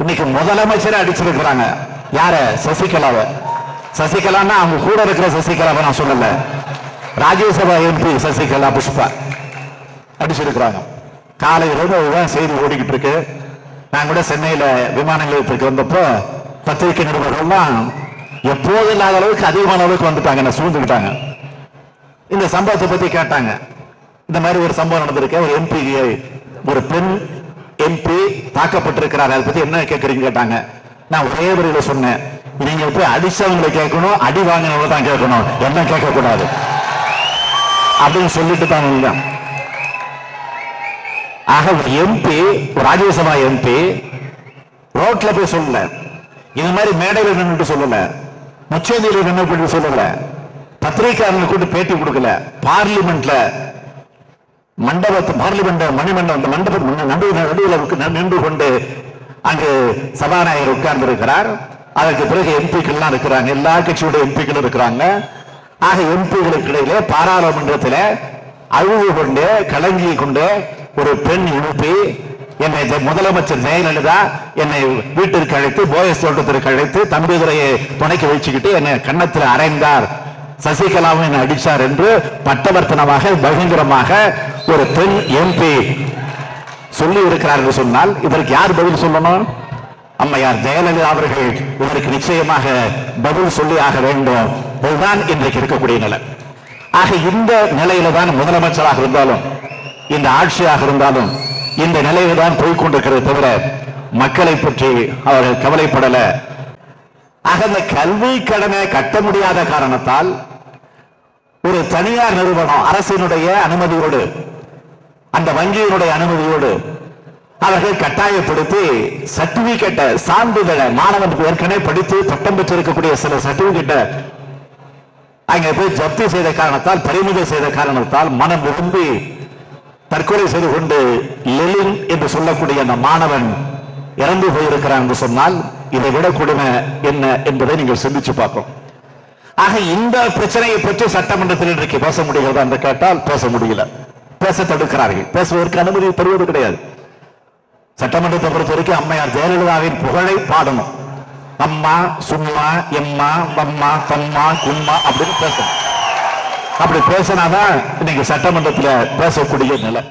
இன்னைக்கு முதலமைச்சரை அடிச்சிருக்கிறாங்க. யார? சசிகலாவை. சசிகலான்னா அவங்க கூட இருக்கிற சசிகலாவை நான் சொல்லல, ராஜ்யசபா எம்பி சசிகலா புஷ்பா அடிச்சிருக்கிறாங்க. காலையில செய்தி ஓடிக்கிட்டு இருக்கு. நான் கூட சென்னையில விமான நிலையத்திற்கு வந்தப்போ பத்திரிகை நிருபர்கள்லாம் எப்போது இல்லாத அளவுக்கு அதிகமான அளவுக்கு வந்துட்டாங்க, சூழ்ந்துக்கிட்டாங்க. இந்த சம்பவத்தை பத்தி கேட்டாங்க. இந்த மாதிரி ஒரு சம்பவம் நடந்திருக்கு, ஒரு எம்பி, ஒரு பெண் எம்பி தாக்கப்பட்டிருக்கிறார், அதை பத்தி என்ன கேட்கறீங்க கேட்டாங்க. நான் ஒரே வரியில சொன்னேன், நீங்க போய் அடிச்சவங்களை கேட்கணும், அடி வாங்கினவங்க தான் கேட்கணும், என்ன கேட்க கூடாது அப்படின்னு சொல்லிட்டு தான் வந்தேன். ஆக ஒரு எம்பி, ராஜ்யசபா எம்பி ரோட்ல போய் சொல்லல, இது மாதிரி மேடையில் நின்று சொல்லல, முச்சந்தியில் நின்று சொல்லல, பத்திரிகையாளர்கள் கூட்டு பேட்டி கொடுக்கல, பார்லிமெண்ட்ல பார்லிமெண்ட் மணிமண்டபம் மண்டபம் நடுவில் நின்று கொண்டு அங்கு சபாநாயகர் உட்கார்ந்து இருக்கிறார். அதற்கு பிறகு எம்பிக்கள் இருக்கிறாங்க, எல்லா கட்சியுடைய எம்பிக்கள் இருக்கிறாங்க. ஆக எம்பிகளுக்கு இடையிலே பாராளுமன்றத்தில் அழுது கொண்டு கலங்கி கொண்டு ஒரு பெண் எழுப்பி என்னை முதலமைச்சர் ஜெயலலிதா என்னை வீட்டிற்கு அழைத்து, போயஸ் தோட்டத்திற்கு அழைத்து, தம்பிதுரையை துணைக்கு வச்சுக்கிட்டு என்னை கன்னத்தில் அறைந்தார், சசிகலாவும் என்னை அடிச்சார் என்று பட்டவர்த்தனமாக பயங்கரமாக ஒரு பெண் எம்பி சொல்லி இருக்கிறார் என்று சொன்னால் இதற்கு யார் பதில் சொல்லணும்? அம்மையார் ஜெயலலிதா அவர்கள் இதற்கு நிச்சயமாக பதில் சொல்லி ஆக வேண்டும். இதுதான் இன்றைக்கு இருக்கக்கூடிய நிலை. ஆக இந்த நிலையில தான் முதலமைச்சராக இருந்தாலும், இந்த ஆட்சியாக இருந்தாலும் இந்த நிலையில தான் போய்கொண்டிருக்கிறது தவிர மக்களை பற்றி அவர்கள் கவலைப்படல. ஆக இந்த கல்வி கடனை கட்ட முடியாத காரணத்தால் ஒரு தனியார் நிறுவனம் அரசினுடைய அனுமதியோடு, அந்த வங்கியினுடைய அனுமதியோடு அவர்கள் கட்டாயப்படுத்தி சர்டிபிகேட்டை, சான்றிதழை, மாணவனுக்கு ஏற்கனவே படித்து பட்டம் பெற்றிருக்கக்கூடிய சில சர்டிபிகேட்டை அங்கே போய் ஜப்தி செய்த காரணத்தால், பறிமுதல் செய்த காரணத்தால் மனம் விரும்பி தற்கொலை செய்து கொண்டு லெலின் என்று சொல்லக்கூடிய அந்த மாணவன் இறந்து போயிருக்கிறான் என்று சொன்னால் இதை விட கொடுமை என்ன என்பதை நீங்கள் சிந்திச்சு பார்க்கும். ஆக இந்த பிரச்சனையை பற்றி சட்டமன்றத்தில் இன்றைக்கு பேச முடிகிறதா என்று கேட்டால் பேச முடியல, பேச தடுக்கிறார்கள், பேசுவதற்கு அனுமதி தருவது கிடையாது. சட்டமன்றத்தை பொறுத்த வரைக்கும் அம்மையார் ஜெயலலிதாவின் புகழை பாடணும். அம்மா, சும்மா, எம்மா, பம்மா, தம்மா, கும்மா அப்படின்னு பேசணும். அப்படி பேசினாதான் இன்னைக்கு சட்டமன்றத்தில் பேசக்கூடிய நிலை.